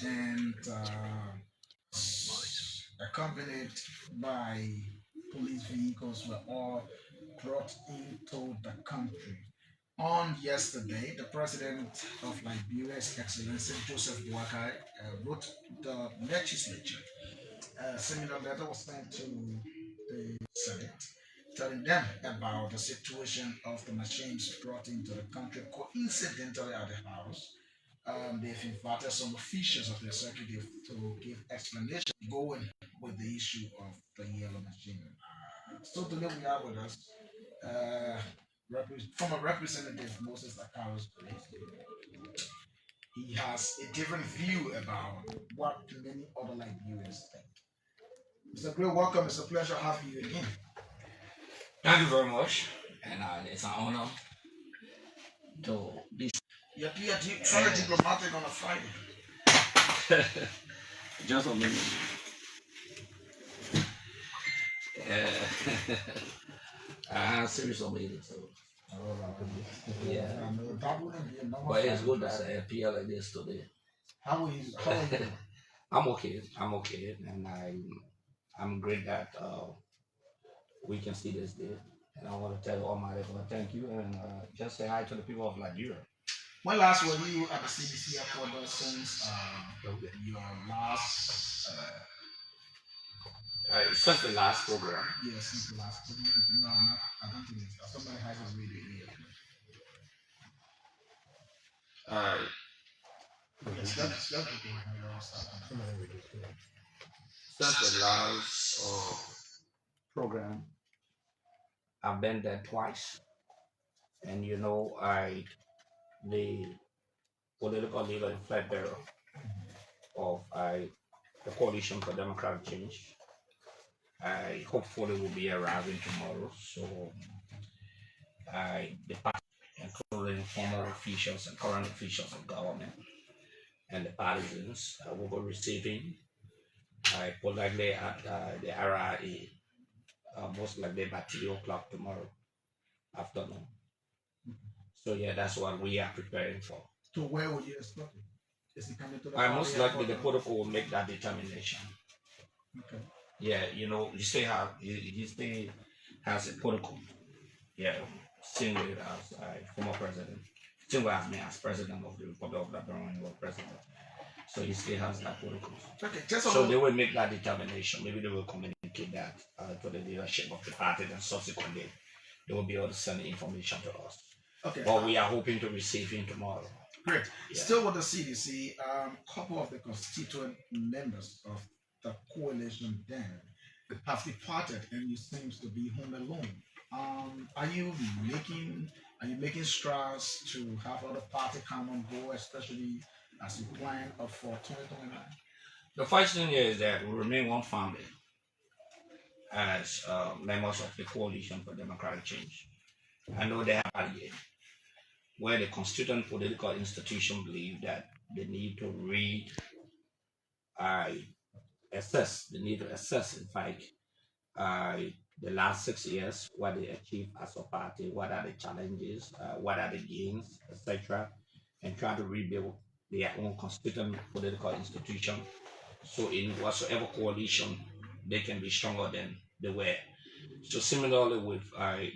and accompanied by police vehicles were all brought into the country. On yesterday, the president of Liberia, His Excellency Joseph Boakai, wrote the legislature. A similar letter was sent to the Senate, telling them about the situation of the machines brought into the country coincidentally at the House. They've invited some officials of the executive to give explanation going with the issue of the yellow machine. So today we have with us uh, former Representative Moses Acarous. He has a different view about what many other Liberians think. Mr. Great, welcome. It's a pleasure having you again. Thank you very much, and it's an honor to be. You appear very diplomatic on a Friday. Just a minute. Uh, I have a series of meetings, so yeah. That wouldn't be a normal But it's good Friday. that I appear like this today. How are you? I'm okay. I'm okay, and I'm great that we can see this day. And I want to tell Almighty God thank you, and just say hi to the people of Liberia. When last were you at the CDC headquarters since your last? Since the last program. Yes, since the last program. No, not, I don't think it's somebody has his radio here. Yes, that's the thing. Since the last program, I've been there twice, and the political leader and flag bearer of the Coalition for Democratic Change. I hopefully will be arriving tomorrow. So the party, including former officials and current officials of government and the partisans, will be receiving politely at the RIA, most likely by 3 o'clock tomorrow afternoon. So yeah, that's what we are preparing for. So where would you expect it? Is he coming to the I most likely the protocol will make that determination. Okay. Yeah, he still has a protocol. Yeah, same way as former president, same way as me as president of the Republic of Liberia when he was president. So he still has that protocol. Okay, so they will make that determination. Maybe they will communicate that to the leadership of the party, and subsequently they will be able to send the information to us. Okay. But we are hoping to receive him tomorrow. Great. Yeah. Still with the CDC, couple of the constituent members of the coalition then have departed, and you seems to be home alone. Are you making strides to have other party come on board, especially as you plan for 2029? The first thing is that we remain one family as members of the Coalition for Democratic Change. I know they have allied where the constituent political institution believe that they need to assess, in fact, the last 6 years, what they achieved as a party, what are the challenges, what are the gains, etc., and try to rebuild their own constituent political institution. So in whatsoever coalition, they can be stronger than they were. So similarly with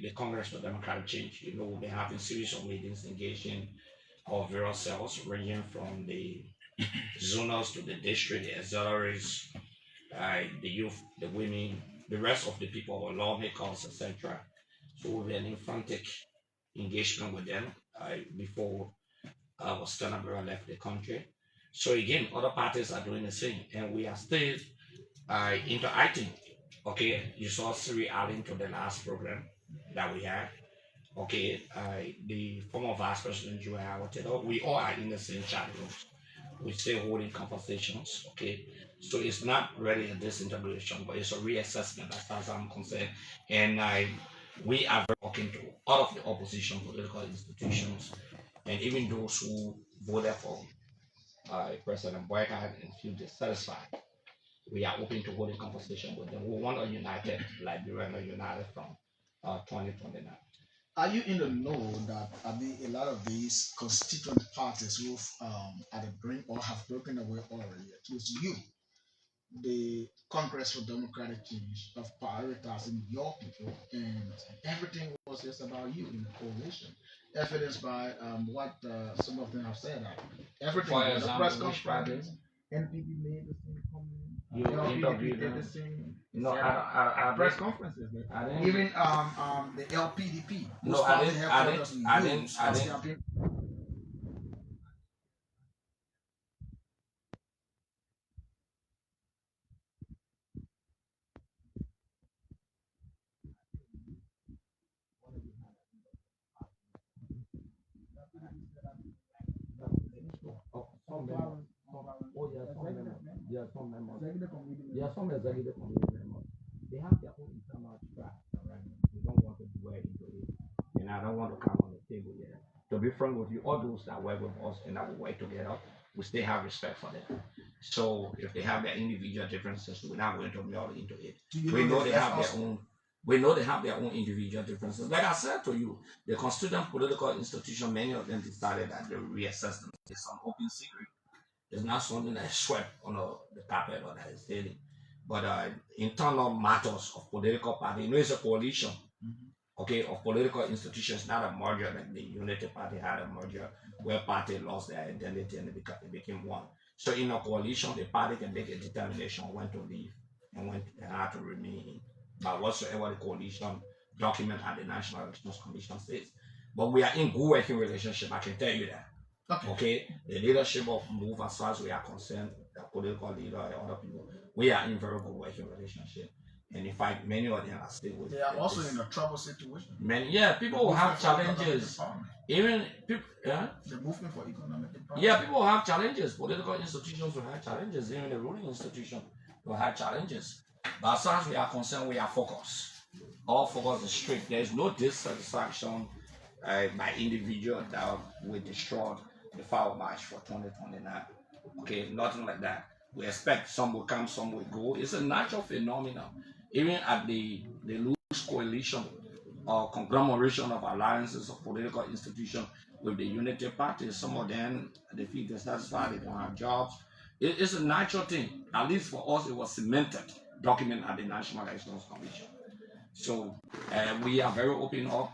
the Congress for Democratic Change, we'll be having series of meetings engaging our various cells, ranging from the zonals to the district, the auxiliaries, the youth, the women, the rest of the people, our lawmakers, etc. So we'll be an emphatic engagement with them before our Stanabera left the country. So again, other parties are doing the same, and we are still interacting. Okay, you saw Siri adding to the last program that we had. Okay, the former Vice President Joel, we all are in the same chat rooms. We're still holding conversations. Okay, so it's not really a disintegration, but it's a reassessment as far as I'm concerned. And we are working to all of the opposition political institutions, and even those who voted for President Boycott and feel dissatisfied. We are open to holding conversation with them. We want a united Liberia and a united from 2029. Are you in the know that a lot of these constituent parties who at the brink or have broken away already, it was you, the Congress for Democratic Change, of prioritizing your people, and everything was just about you in the coalition. Evidenced by what some of them have said. That everything, For the press example, which party? conference, NPP made the same comment, You LPDP interviewed did the them? same, No, etc. At I press didn't. conferences, I didn't. even the LPDP, whose No, I party didn't. I didn't. headquarters we I didn't. use I as didn't. campaign. Oh, some members. Oh, yeah, some members. There are some members. There are some executive committee members. They have their own internal track, all right? We don't want to dwell into it. And I don't want to come on the table yet. To be frank with you, all those that work with us and that we work together, we still have respect for them. So if they have their individual differences, we're not going to meld into it. Do you We know know they they have left their us? own. We know they have their own individual differences. Like I said to you, the constituent political institution, many of them decided that they will reassess them. It's an open secret. It's not something that is swept on the carpet or that is hidden. But internal matters of political party, you know, it's a coalition, Mhm. okay, of political institutions, not a merger like the Unity Party had a merger where party lost their identity and it became one. So in a coalition, the party can make a determination when to leave and when they have to remain. But whatsoever the coalition document at the National Elections Commission says. But we are in good working relationship, I can tell you that. Okay. Okay, the leadership of Move, as far as we are concerned, the political leader and other people, we are in very good working relationship. And in fact, many of them are still with They are also this. in a trouble situation. Many, yeah, people will have challenges. Even people, yeah, The movement for economic empowerment. yeah, people will have challenges. Political institutions will have challenges. Even the ruling institution will have challenges. But as far as we are concerned, we are focused. All focus is straight. There is no dissatisfaction by individual that will destroy the file march for 2029. Okay, nothing like that. We expect some will come, some will go. It's a natural phenomenon. Even at the loose coalition or conglomeration of alliances of political institutions with the unity party, some of them they feel dissatisfied, they don't have jobs. It's a natural thing. At least for us, it was cemented, documented at the National Elections Commission. So we are very open up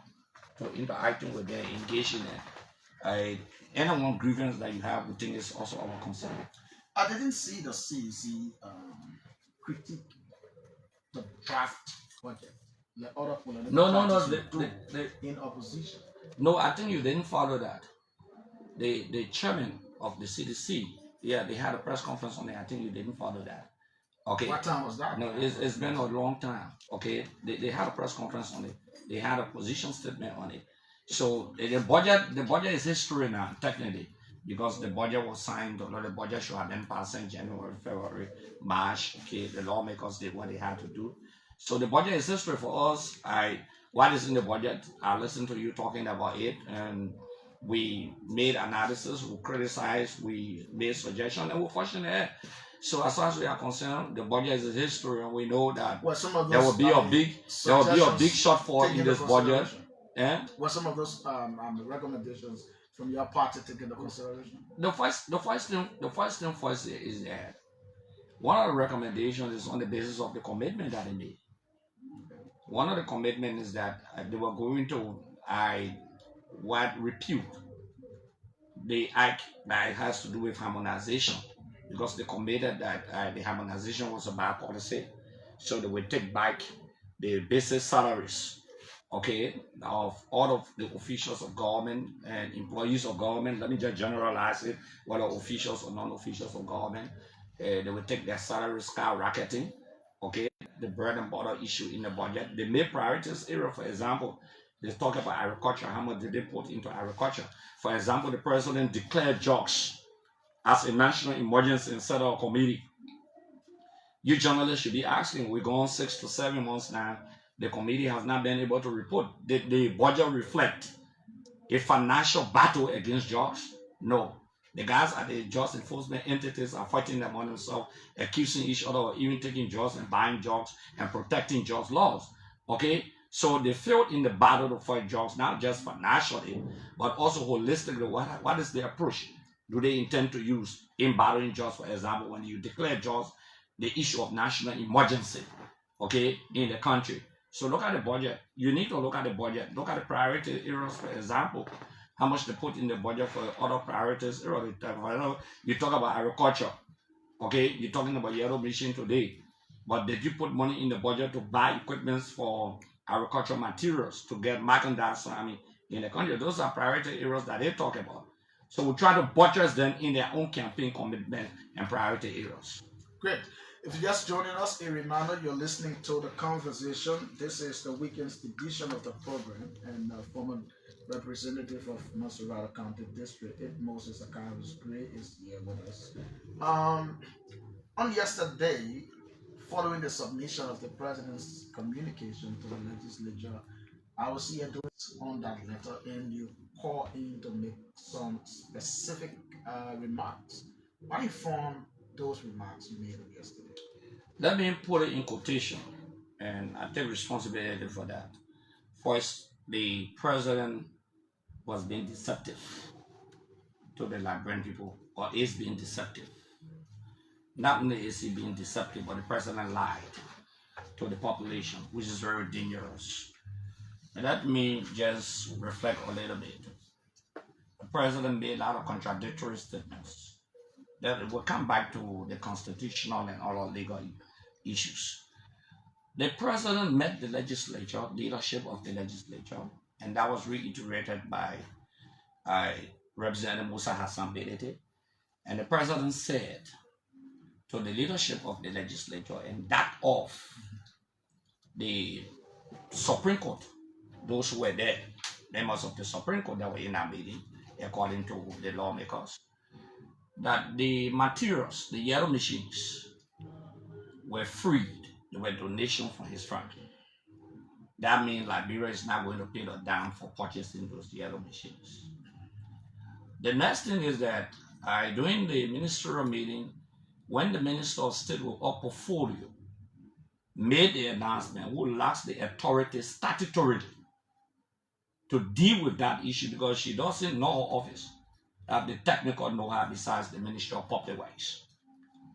to interacting with them, engaging them. Any one grievance that you have, we think is also our concern. I didn't see the CDC critique the draft budget. The other political No, no, no. parties would do in opposition. No, I think you didn't follow that. The chairman of the CDC, yeah, they had a press conference on it. I think you didn't follow that. Okay. What time was that? No, it's been a long time. Okay, they had a press conference on it. They had a position statement on it. So the budget is history now, technically, because the budget was signed. Although the budget should have been passed in January, February, March. Okay, the lawmakers did what they had to do. So the budget is history for us. What is in the budget? I listened to you talking about it, and we made analysis, we criticized, we made suggestions, and we questioned it. So as far as we are concerned, the budget is a history, and we know that Well, some of there will those be a big shortfall in taken this into budget. consideration. And Were some of those recommendations from your party taken into consideration? the first thing first is that one of the recommendations is on the basis of the commitment that they made. One of the commitments is that they were going to repute the act that has to do with harmonization, because they committed that the harmonization was a bad policy. So they will take back the basic salaries, okay, of all of the officials of government and employees of government. Let me just generalize it, whether officials or non-officials of government. They will take their salaries skyrocketing, okay, the bread and butter issue in the budget. They made priorities area, for example, they talk about agriculture, how much did they put into agriculture? For example, the president declared jobs as a national emergency instead of a committee. You journalists should be asking, we're going 6 to 7 months now. The committee has not been able to report. Did the budget reflect a financial battle against jobs? No. The guys at the jobs enforcement entities are fighting among themselves, accusing each other of even taking jobs and buying jobs and protecting jobs laws. Okay? So they failed in the battle to fight drugs, not just financially, but also holistically. What is the approach do they intend to use in battling drugs? For example, when you declare drugs the issue of national emergency, okay, in the country. So look at the budget. You need to look at the budget. Look at the priority areas, for example, how much they put in the budget for other priorities. You talk about agriculture, okay, you're talking about yellow machine today, but did you put money in the budget to buy equipment for agricultural materials to get merchandise? I mean, in the country, those are priority areas that they talk about. So we try to buttress them in their own campaign commitment and priority areas. Great. If you're just joining us, a reminder you're listening to the conversation. This is the weekend's edition of the program, and former representative of Masurata County District, Moses Acarous Gray, is here with us. Um, on yesterday, following the submission of the president's communication to the legislature, I was here doing on that letter, and you call in to make some specific remarks. What informed those remarks you made yesterday? Let me put it in quotation, and I take responsibility for that. First, the president was being deceptive to the Liberian people, or is being deceptive. Not only is he being deceptive, but the president lied to the population, which is very dangerous. And let me just reflect a little bit. The president made a lot of contradictory statements. That will come back to the constitutional and other legal issues. The president met the legislature, leadership of the legislature, and that was reiterated by Representative Musa Hassan Belete. And the president said to the leadership of the legislature and that of the Supreme Court, those who were there, members of the Supreme Court that were in our meeting, according to the lawmakers, that the materials, the yellow machines, were freed. They were donations from his fund. That means Liberia is not going to pay the dime for purchasing those yellow machines. The next thing is that during the ministerial meeting, when the Minister of State with a portfolio made the announcement, who lacks the authority statutorily to deal with that issue because she doesn't know her office, have the technical know-how besides the Ministry of Public Works.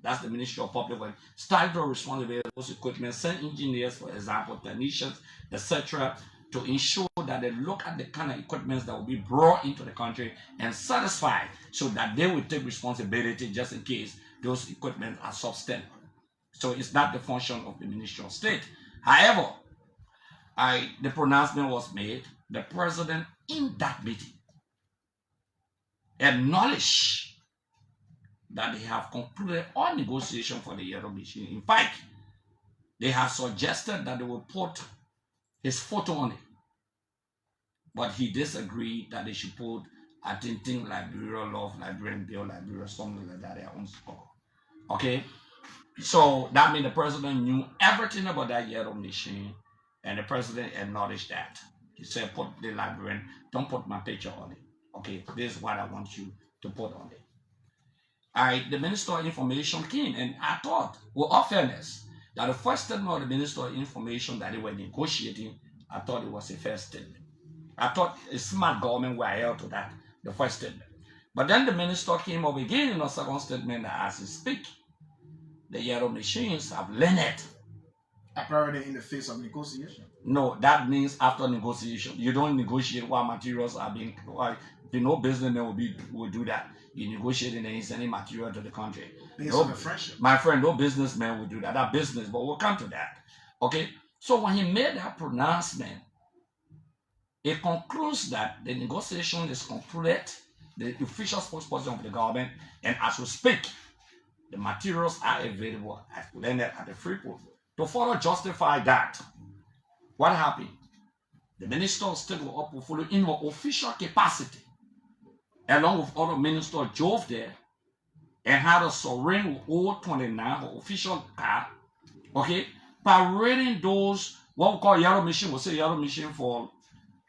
That's the Ministry of Public Works. Statutory responsibility for those equipment, send engineers, for example, technicians, etc., to ensure that they look at the kind of equipment that will be brought into the country and satisfied so that they will take responsibility just in case those equipment are substandard. So it's not the function of the Ministry of State. However, the pronouncement was made. The president in that meeting acknowledged that they have concluded all negotiation for the yellow machine. In fact, they have suggested that they will put his photo on it. But he disagreed that they should put, I think Liberia Love, Liberian Bill, Liberia, something like that, their own score. Okay? So that means the president knew everything about that yellow machine, and the president acknowledged that. He said, put the Liberian, don't put my picture on it. Okay, this is what I want you to put on it. The Minister of Information came, and I thought, with all fairness, that the first statement of the Minister of Information that they were negotiating, I thought it was a fair statement. I thought a smart government were held to that, the first statement. But then the minister came up again in a second statement that as he speak, the yellow machines have learned. Apparently in the face of negotiation. No, that means after negotiation. You don't negotiate while materials are being, no businessman will do that. You negotiate and then sending material to the country. Based on the friendship. My friend, no businessman will do that. That business, but we'll come to that. Okay? So when he made that pronouncement, it concludes that the negotiation is concluded, the official spokesperson of the government, and as we speak, the materials are available as landed at the free port. To further justify that, what happened? The Minister of State will portfolio in her official capacity, along with other ministers, drove there and had a serene with 029, her official car, okay, parading those, what we call yellow machine, we'll say yellow machine for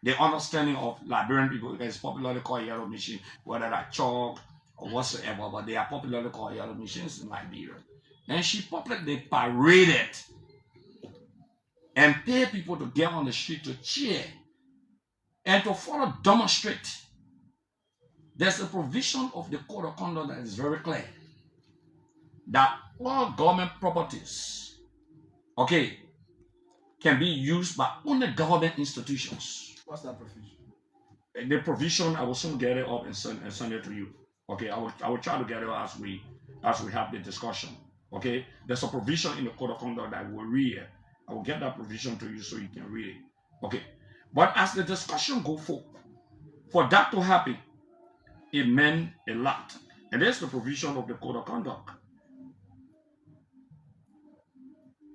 the understanding of Liberian people, because it's popularly called yellow machine, whether that's chalk or whatsoever, but they are popularly called yellow machines in Liberia. And she publicly paraded and pay people to get on the street to cheer and to follow demonstrate. There's a provision of the code of conduct that is very clear that all government properties, okay, can be used by only government institutions. What's that provision? The provision, I will soon get it up and send it to you. Okay, I will try to get it as we have the discussion. Okay, there's a provision in the code of conduct that I will read. I will get that provision to you so you can read it. Okay, but as the discussion go forward, for that to happen, it meant a lot, and there's the provision of the code of conduct.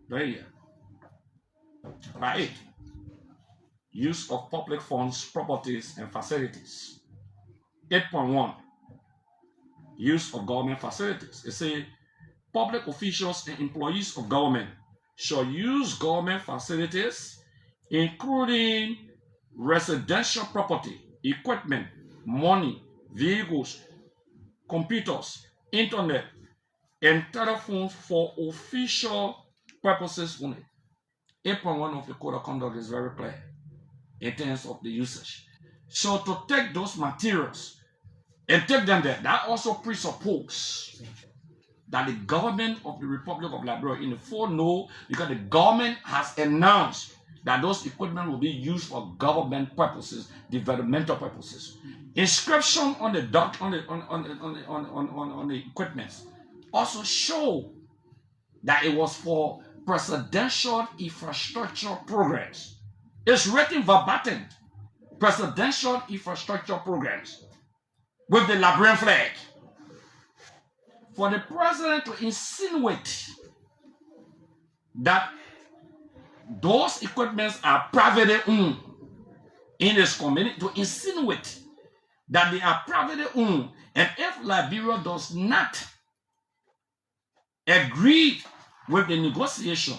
There, right? Use of public funds, properties, and facilities. 8.1. Use of government facilities. It says public officials and employees of government shall use government facilities, including residential property, equipment, money, vehicles, computers, internet, and telephones for official purposes only. 8.1 of the Code of Conduct is very clear in terms of the usage. So to take those materials and take them there, that also presupposes that the government of the Republic of Liberia in the full know, because the government has announced that those equipment will be used for government purposes, developmental purposes. Inscription on the equipment also show that it was for presidential infrastructure programs. It's written verbatim, presidential infrastructure programs with the Liberian flag. For the president to insinuate that those equipments are privately owned in this community, to insinuate that they are privately owned, and if Liberia does not agree with the negotiation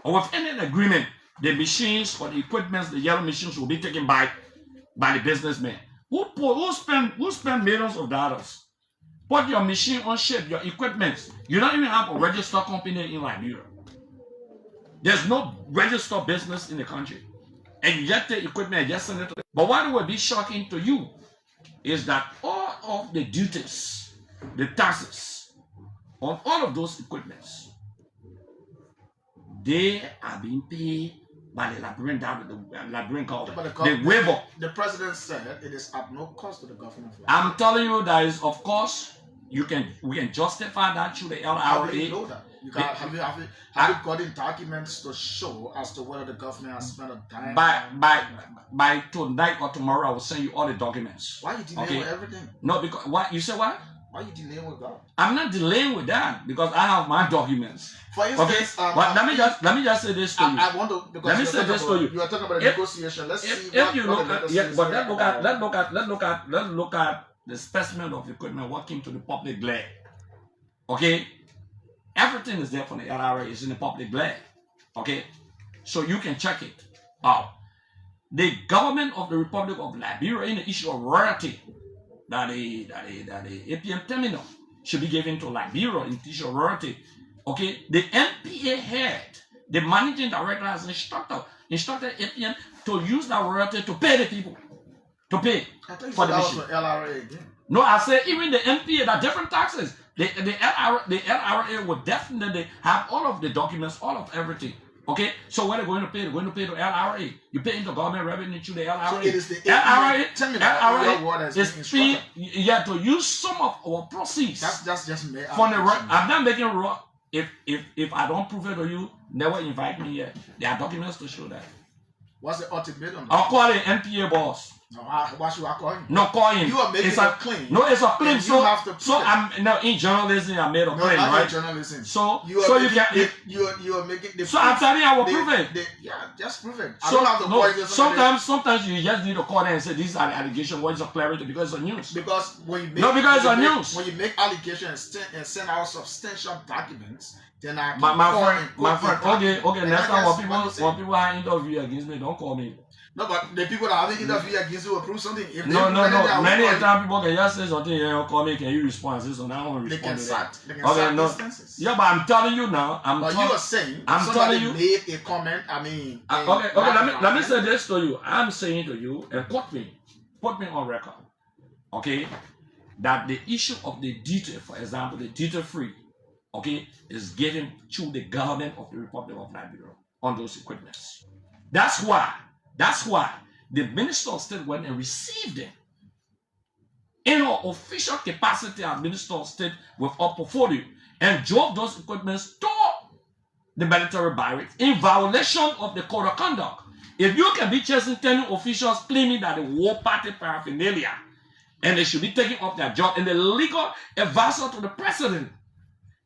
or with any agreement, the machines or the equipments, the yellow machines will be taken by the businessmen. Who spend millions of dollars? Put your machine on ship, your equipment. You don't even have a registered company in Liberia. There's no registered business in the country. And you just take equipment and just send it to them. But what will be shocking to you is that all of the duties, the taxes on all of those equipments, they are being paid by the Liberian government. The president said it is at no cost to the government. I'm telling you that is, of course, we can justify that through the LRA. How do you know that? Have you gotten documents to show as to whether the government has spent a dime? By tonight or tomorrow, I will send you all the documents. Why you delaying with everything? No, because what you said what? Why you delaying with that? I'm not delaying with that because I have my documents. For instance, but let me just say this to you. I want to, because let me say this to you. You are talking about a negotiation. Let's see if you look at, yeah, but let's look at the specimen of equipment working to the public glare. Okay, everything is there for the LRA is in the public glare. Okay, so you can check it out. The government of the Republic of Liberia in the issue of royalty that the APM terminal should be given to Liberia in the issue of royalty. Okay, the NPA head, the managing director, has instructed APM to use that royalty to pay the people. To pay for the machine. LRA again. No, I said even the NPA, there are different taxes. The LRA will definitely have all of the documents, all of everything. Okay, so what are they going to pay? They're going to pay the LRA. You pay into government revenue to the LRA. So it is the LRA is free, yeah, to use some of our proceeds. That's just me. I'm not making raw. If I don't prove it to you, never invite me here. There are documents to show that. What's the ultimatum? I'll call the NPA boss. No, why should I call him? No, call him. You are making a claim. No, it's a claim. You have to I'm now in journalism. I made a claim, right? Journalism. So you are making the. So I'm telling you, I will prove it. Yeah, just prove it. So, I don't have to sometimes you just need to call them and say these are the allegations. What is the clarity? Because it's news. Because when you make because it's news. When you make allegations and send out substantial documents, then I can my friend. Okay. Next time when people are interviewing against me, don't call me. No, but the people that have interviewed against you will prove something. If no. Many times people can just say something, call me, can you respond? Say something, I don't want to respond to that. They can Yeah, but I'm telling you now. But you are saying I'm somebody telling you. made a comment. I mean, Okay. Let me say this to you. I'm saying to you, and put me on record. Okay, that the issue of the duty, for example, the duty free, okay, is given to the government of the Republic of Liberia on those equipments. That's why the Minister of State went and received them in her official capacity as Minister of State with her portfolio and drove those equipments to the military barracks in violation of the code of conduct. If you can be chasing 10 officials claiming that the war party paraphernalia and they should be taken off their job, and the legal advisor to the president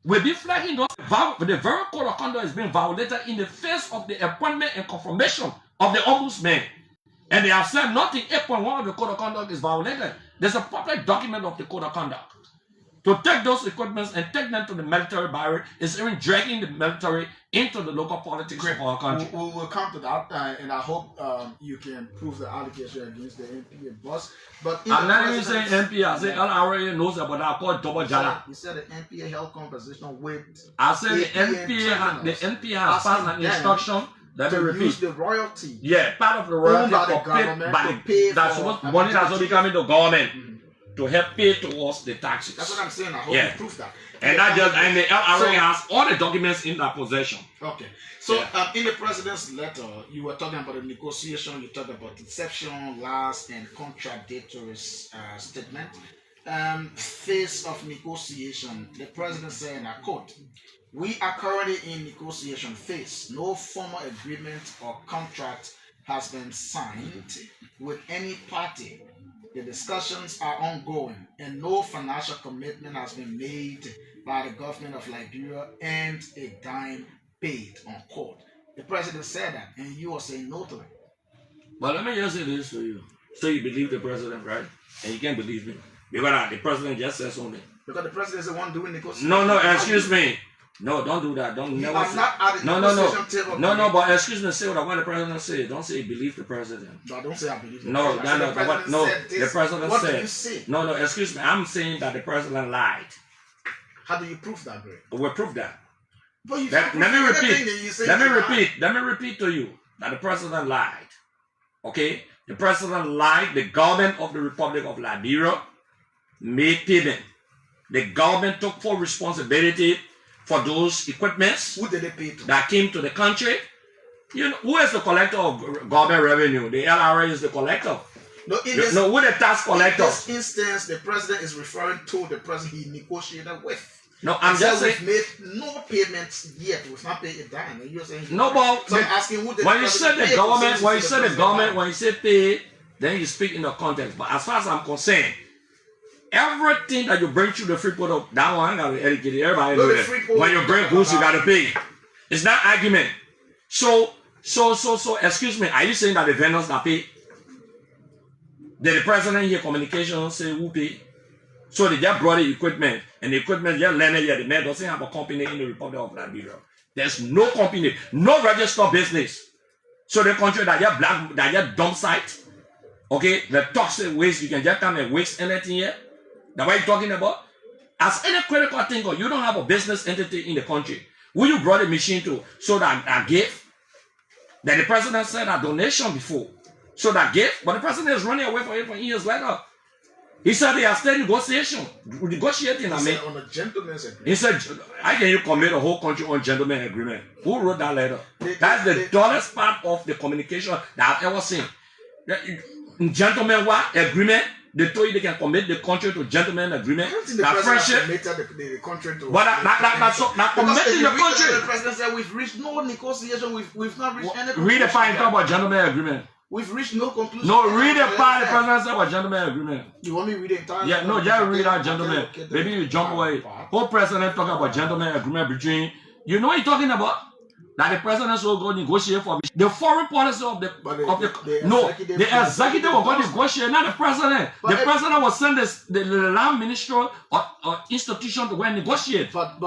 will be flagging those, the very code of conduct is being violated in the face of the appointment and confirmation of the ombudsman. And they have said nothing 8.1 of the code of conduct is violated. There's a public document of the code of conduct. To take those equipments and take them to the military barrack is even dragging the military into the local politics of our country. We'll come to that, and I hope you can prove the allegation against the NPA boss. But I'm not even saying NPA. I say LRA knows about that called double jala. You said the NPA held conversation with. I said the NPA has passed an instruction. Let me repeat. Use the royalty. Yeah, part of the royalty by the government by pay that's supposed money that's supposed to be coming to government to help pay towards the taxes. That's what I'm saying. I hope you prove that. And that just and the LRA has all the documents in their possession. Okay. So in the president's letter, you were talking about the negotiation. You talked about deception, lies, and contradictory statement. Phase of negotiation. The president said, and I quote, "We are currently in negotiation phase. No formal agreement or contract has been signed with any party. The discussions are ongoing, and no financial commitment has been made by the government of Liberia and a dime paid," unquote. The president said that, and you are saying no to it. But let me just say this to you. So you believe the president, right? And you can't believe me. Because the president just says something. Because the president is the one doing negotiations. No, excuse me. No, don't do that. Don't never say. Not at the negotiation table. No, but excuse me, say what I want the president to say. Don't say believe the president. No, don't say I believe the president. The president what said. Did you say? No, excuse me. I'm saying that the president lied. How do you prove that, Greg? We'll prove that. But you let me repeat to you that the president lied. Okay? The president lied. The government of the Republic of Liberia made payment. The government took full responsibility for those equipments. Who did they pay to? That came to the country. You know, who is the collector of government revenue? The LRA is the collector. No, who the tax collector? In this instance, the president is referring to the president he negotiated with. No, I'm just saying we've made no payments yet. We've not paid it down. And you're saying no, but so I'm asking who when you said the government, when you say pay, then you speak in the context. But as far as I'm concerned, everything that you bring to the free port of that one, I gotta educate everybody know that when you bring goods, you gotta pay. It's not argument. So, excuse me, are you saying that the vendors that pay? Did the president hear communication say who pay? So they just brought the equipment, and the equipment just landed here. The man doesn't have a company in the Republic of Liberia. There's no company, no registered business. So the country that just black, that just dump site, okay, the toxic waste, you can just come and waste anything here. That's what you're talking about. As any critical thinker, you don't have a business entity in the country. Who you brought a machine to? So that I gave. That the president said a donation before. So that gave. But the president is running away from it for years later. He said they are still negotiating. I mean, on a gentleman's agreement. He said, how can you commit a whole country on gentleman's agreement? Who wrote that letter? That's the dullest part of the communication that I've ever seen. Gentleman what? Agreement? They told you they can commit the country to gentleman agreement. That friendship committed the country to. But not committing the country. The president said we've reached no negotiation. We've not reached any. Read the part talk about gentleman agreement. We've reached no conclusion. No, read the part the president said about gentleman agreement. You want me to read the entire? Yeah, no, just read that gentleman. Maybe you jump away. Whole president talking about gentleman agreement between. You know what you're talking about? that the president will go negotiate for the foreign policy of the executive will go negotiate, not the president. The president will send the land ministry or institution to go and negotiate. But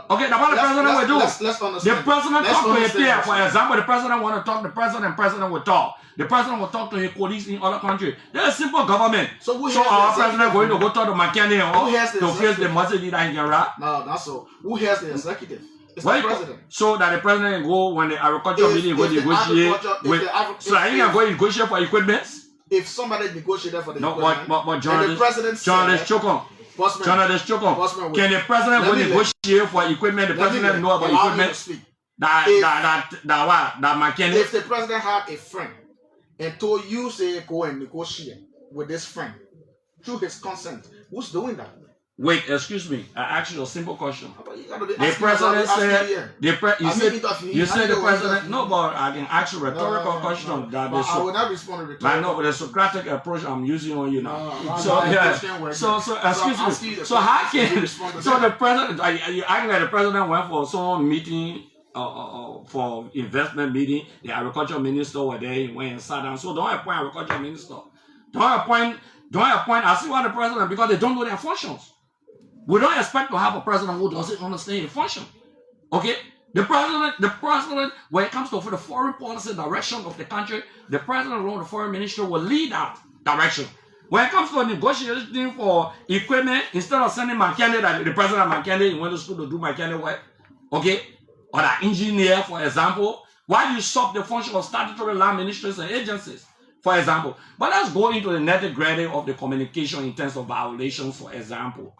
okay, that's what the president will do. Let's understand. The president talk to his peer. For example, the president want to talk, the president will talk. The president will talk to his colleagues in other countries. There's a simple government. So our president going to go talk to McKinney to face the Muslim leader in Iraq? No, that's so. Who has the executive? It's the president. So that the president go when the agriculture meeting go negotiate so that he can go negotiate for equipment. If somebody negotiated for the equipment, but journalist Chokom. Can the president go negotiate for equipment? The president know about equipment. That McKinney. If the president had a friend and told you say go and negotiate with this friend through his consent, who's doing that? Wait, excuse me. I asked you a simple question. The president said, you said the president, no, but I can ask you a rhetorical question. I will not respond to rhetorical. I know, but the Socratic approach I'm using on you now. So excuse me. So how can, so the president, you acting like the president went for some meeting, for investment meeting, the agriculture minister were there, he went and sat down. So don't appoint agriculture minister. Don't appoint, I see why the president, because they don't know their functions. We don't expect to have a president who doesn't understand his function. Okay? The president, when it comes to the foreign policy direction of the country, the president or the foreign minister will lead that direction. When it comes to negotiating for equipment, instead of sending McKinney, the president of McKinney, he went to school to do McKinney work, okay? Or the engineer, for example, why do you stop the function of statutory land ministries and agencies, for example? But let's go into the nitty-gritty of the communication in terms of violations, for example.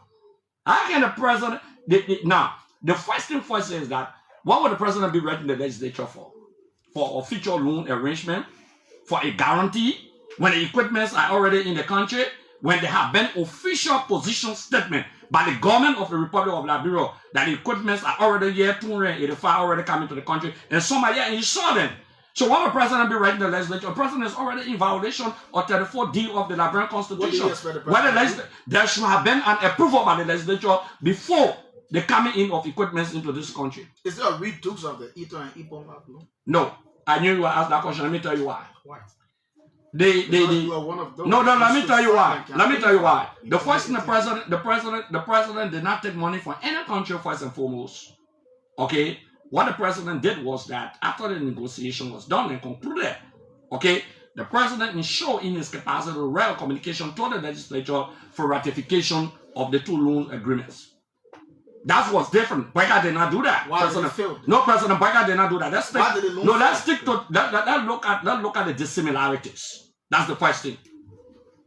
How can the president, now, the first thing first is that, what would the president be writing the legislature for? For a future loan arrangement? For a guarantee? When the equipments are already in the country? When there have been official position statement by the government of the Republic of Liberia that the equipments are already here, 285 already coming to the country, and some are here and you saw them. So what would the president be writing the legislature? The president is already in violation of 34D of the Liberian Constitution. There should have been an approval by the legislature before the coming in of equipments into this country. Is there a redux of the Ito and Ipo map? No. I knew you would ask that question. Let me tell you why. Why? You are one of those. No, let me tell you why. Let me tell you why. The first thing the president did not take money from any country first and foremost. Okay? What the president did was that after the negotiation was done and concluded, okay, the president ensured in his capacity to write a communication to the legislature for ratification of the two loan agreements. That was different. Boyka did not do that. Why did it fail? No, President Boyka did not do that. Let's look at the dissimilarities. That's the first thing.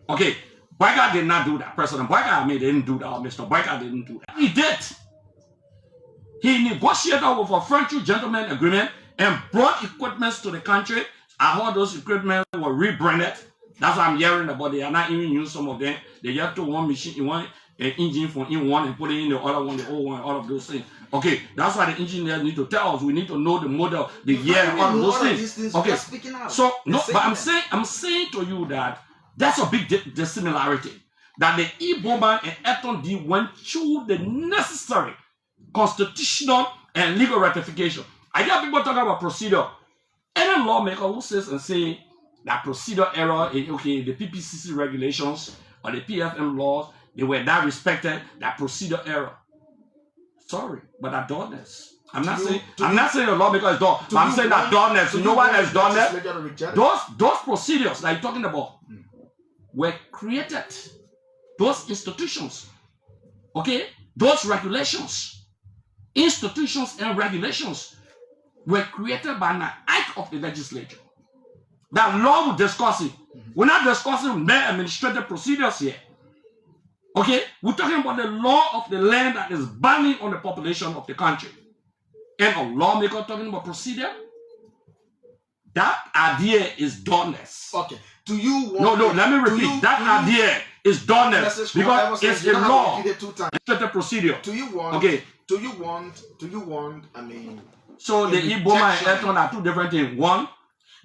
Okay, Boyka did not do that. President Boyka didn't do that. Or Mr. Boyka didn't do that. He did. He negotiated with a French gentleman agreement and brought equipments to the country. I heard those equipment were rebranded. That's what I'm hearing about. They are not even using some of them. They just took one machine in one engine from in one and put it in the other one, the old one, all of those things. Okay, that's why the engineers need to tell us. We need to know the model, the year, all of those things. Okay, so no, but I'm saying to you that that's a big dissimilarity. That the E-Bomber and Eton D went through the necessary constitutional and legal ratification. I hear people talking about procedure. Any lawmaker who says and say that procedure error in the PPCC regulations or the PFM laws, they were that respected, that procedure error. Sorry, but that dullness. I'm not saying the lawmaker is dull, but I'm saying that dullness. You know why there's dullness? Those procedures that you're talking about were created. Those institutions, okay, those regulations. Institutions and regulations were created by an act of the legislature. That law we're discussing. We're not discussing mere administrative procedures here. Okay? We're talking about the law of the land that is binding on the population of the country. And a lawmaker talking about procedure? That idea is dullness. Okay. Do you want... No, let me repeat. That idea is dullness because it's a law. Administrative procedure. Do you want... Okay. Do you want, I mean... So the E-Bomber and Eton are two different things. One,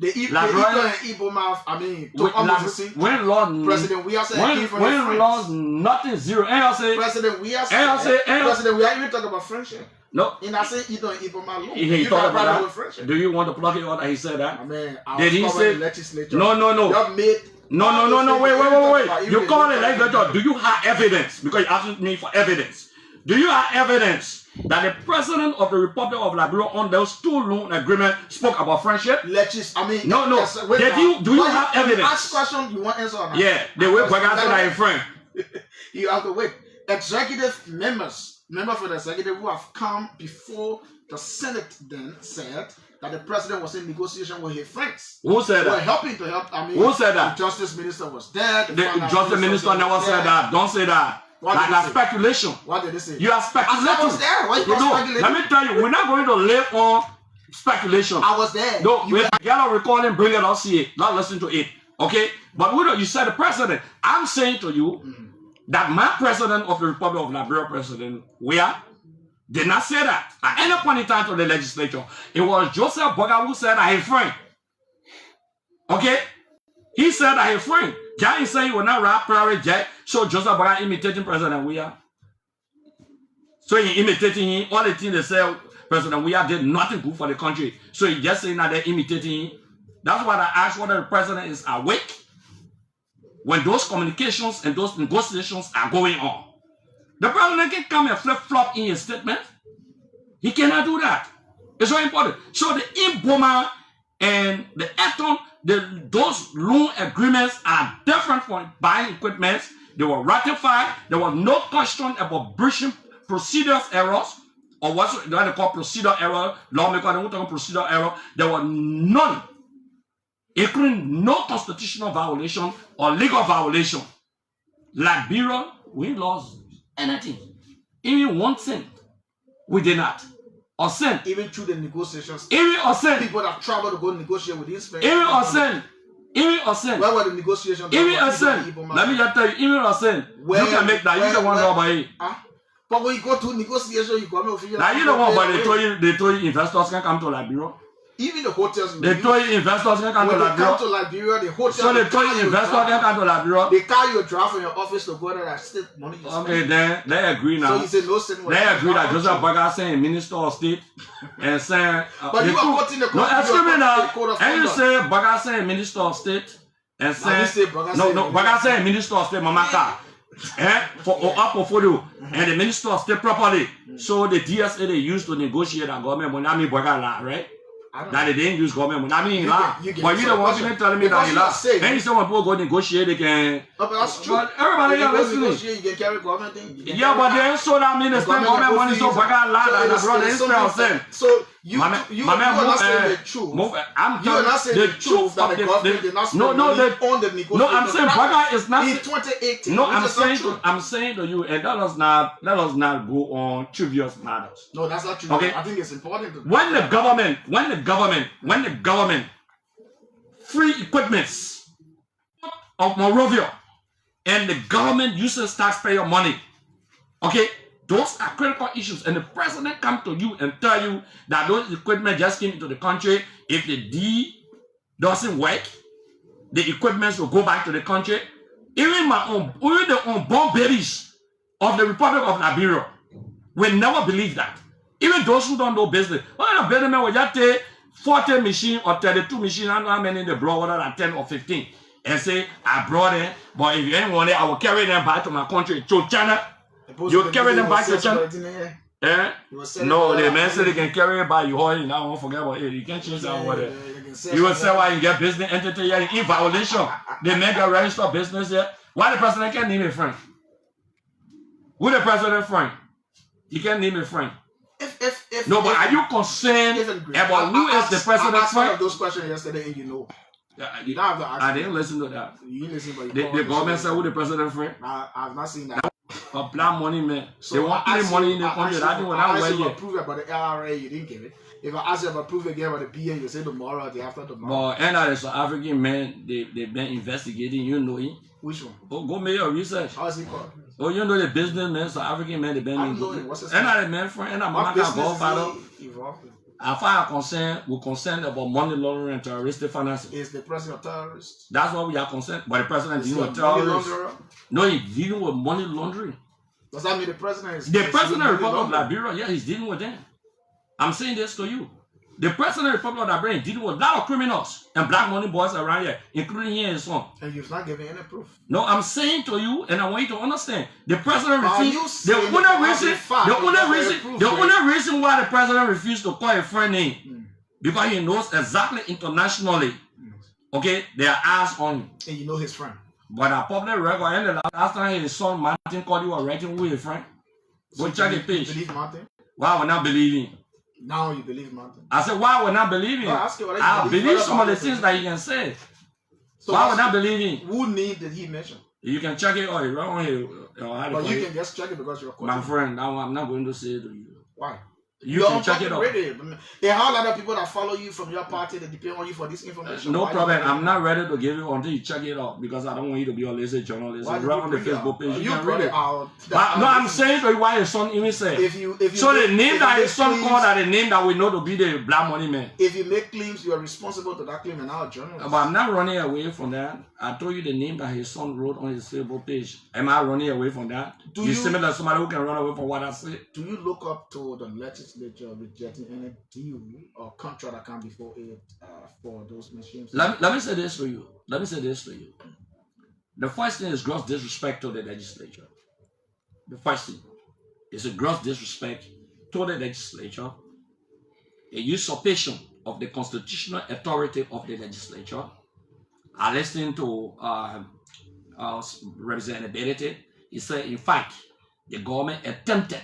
The Igbo and Igbo mouth, I mean, to almost the same. When Lord President, we are saying when Lord nothing zero. And I say President, we are saying President, we are even talking about friendship. No. And I say Igbo and Igbo mouth. He talked about that. Friendship. Do you want to plug it out that he said that? I mean, did he say the legislature? No. You made No. Wait. You call it legislature. Do you have evidence? Because you asked me for evidence. Do you have evidence that the president of the Republic of Liberia on those two loan agreements spoke about friendship? No. Do you have evidence? Ask question, you want answer or not? Yeah, the way Bagaza that in friend. You have to wait. Executive members for the executive who have come before the Senate then said that the president was in negotiation with his friends. Who said that? Were helping to help. I mean, who said that? The justice minister was there. The justice minister never said that. Don't say that. That's speculation. What did they say? You are speculating. I was there. Why you speculating? Let me tell you, we're not going to live on speculation. I was there. No, get a recording, bring it, I'll see it. Not listen to it. Okay? But you said the president. I'm saying to you that my president of the Republic of Liberia, President did not say that at any point in time to the legislature. It was Joseph Boga who said that his friend. Okay? He said that his friend. Jack is saying he will not rap private jet. So Joseph Boga imitating President So he imitating him. All the things they say President did nothing good for the country. So he just saying that they're imitating him. That's why I asked whether the president is awake when those communications and those negotiations are going on. The president can come and flip-flop in his statement. He cannot do that. It's very important. So the Iboma and the Eton, those loan agreements are different from buying equipment. They were ratified. There was no question about breaching procedural errors or what they call procedural error. Lawmakers, they won't talk procedural error. There were none, including no constitutional violation or legal violation. Liberia, we lost anything, even 1 cent, we did not. Or cent. Even through the negotiations. Even a cent. People that travel to go negotiate with these friends. Even a cent. Even a cent. Where were the negotiations? Even a cent. Let me just tell you, even a cent. You can make that. You don't want to know about it. But when you go to negotiation, you come over here. Now you don't want, but they told you investors can come to Liberia. Even the hotels. They told you investors can come to Liberia. Come to Liberia, the hotel. So they told you investors can come to Liberia. They carry your draft from your office to go there and still money. Okay, then they agree now. So you say no sin. They agree that Joseph Boga saying Minister of State and saying. But you are cutting the code. No, excuse me now. And you say Boga saying Minister of State and saying Boga saying Minister of State Mamaka. For our portfolio and the Minister of State properly. So the DSA they used to negotiate that government money. I mean Boga la, right? That they didn't use government money. I mean, but you don't want to tell me that he lost. And you say when people go negotiate, they can. But that's true. But everybody else listening. You can carry government thing. Yeah, but they ain't so that mean they spend government money so Boga la and the brother instead of saying. So you are not saying the truth. I'm you are not saying the truth that the government did not spend money on the negotiation. No, I'm saying Boga is not in 2018. No, I'm saying to you, and let us not go on trivial matters. No, that's not true. Okay, I think it's important to when the government free equipments of Monrovia and the government uses taxpayer money, okay, those are critical issues, and the president come to you and tell you that those equipment just came into the country. If the deal doesn't work, the equipment will go back to the country. Even the unborn babies of the Republic of Liberia will never believe that. Even those who don't know business, well, the businessman will just take 40 machines or 32 machines, I don't know how many they brought, whether than 10 or 15, and say, I brought them, but if you ain't want it, I will carry them back to my country, to China. You carry them back to China. Eh? No, the man said they can carry it by you. I won't forget about it. You can't change that word. You will say why you get business entity here in violation. They make a registered business here. Why the president can't name a friend? Who the president friend? You can't name a friend. No, but are you concerned about who is the president friend? I asked one of those questions yesterday and you know. You don't have to ask. I didn't listen to that. You didn't listen, but the government said who the president friend? I've not seen that. A black money man. So they want any money in the country. I asked you to approve about the LRA, you didn't give it. If I ask you to approve again about the BN, you say tomorrow or the after tomorrow. But and the South African man, they've been investigating. You know him. Which one? Oh, go make your research. How is he called? Oh, you know the businessman, South African man, they've been. I know him. What's his name? name? And the man friend, and I'm not going to go involved in? as far as concerned, we're concerned about money laundering and terroristic financing. Is the president a terrorist? That's what we are concerned. But the president Is dealing he with a money terrorists. launderer? No, he's dealing with money laundering. Does that mean the president is The president of the Republic of laundering? Liberia, yeah, he's dealing with them. I'm saying this to you. The president of the Republic of Liberia is dealing with a lot of criminals and black money boys around here, including here and so on. And you've not given any proof. No, I'm saying to you, and I want you to understand, the president Are you refused. The saying only that reason, the fact the is only that reason, they prove the it? only reason why the president refused to call a friend name, because he knows exactly internationally, okay, their eyes on him. And you know his friend. But our public record, and the last time his son Martin called you a writing with a friend, go So check you the page. believe Martin? Why would not believing? Now you believe Martin. I said, why would not believing? No, I ask you whether you I believe believe whether some of the Martin things is- that he can say. So Why would what's- not believing? Who name did he mention? You can check it or you run here. But you can just check it because you're My quoting. friend, I'm not going to say it to you. Why? You You're can check it on out. radio. There are a lot of people that follow you from your party that depend on you for this information. No Why problem. did you I'm bring not ready to give you until you check it out because I don't want you to be a lazy journalist. Why did Right you on the bring it Facebook out? page. You You can brought read it it. out. But no, I'm saying to you why his son even said. If you So the make- name if that you his make son claims- called are the name that we know to be the black money man. If you make claims, you are responsible to that claim and now a journalist. But I'm not running away from that. I told you the name that his son wrote on his Facebook page. Am I running away from that? Do You you- similar to somebody who can run away from what I said? Do you look up to the legislature rejecting any deal or contract that come before it for those machines? Let me say this to you. Let me say this to you. The first thing is gross disrespect to the legislature. The first thing is a gross disrespect to the legislature, a usurpation of the constitutional authority of the legislature. I listened to Representative Benedict. He said, in fact, the government attempted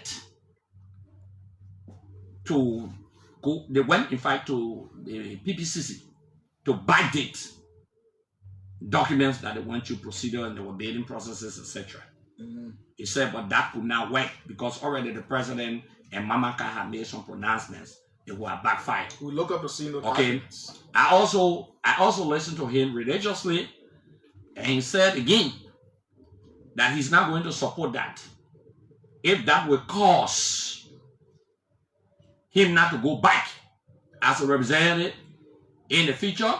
to go, they went in fact to the PPCC to backdate documents that they went through procedure and they were bidding processes, etc. He said, but that could not work because already the president and Mamaka had made some pronouncements. They were backfired. We look up to see the Okay. documents. I also listened to him religiously, and he said again that he's not going to support that. If that will cause him not to go back as a representative in the future,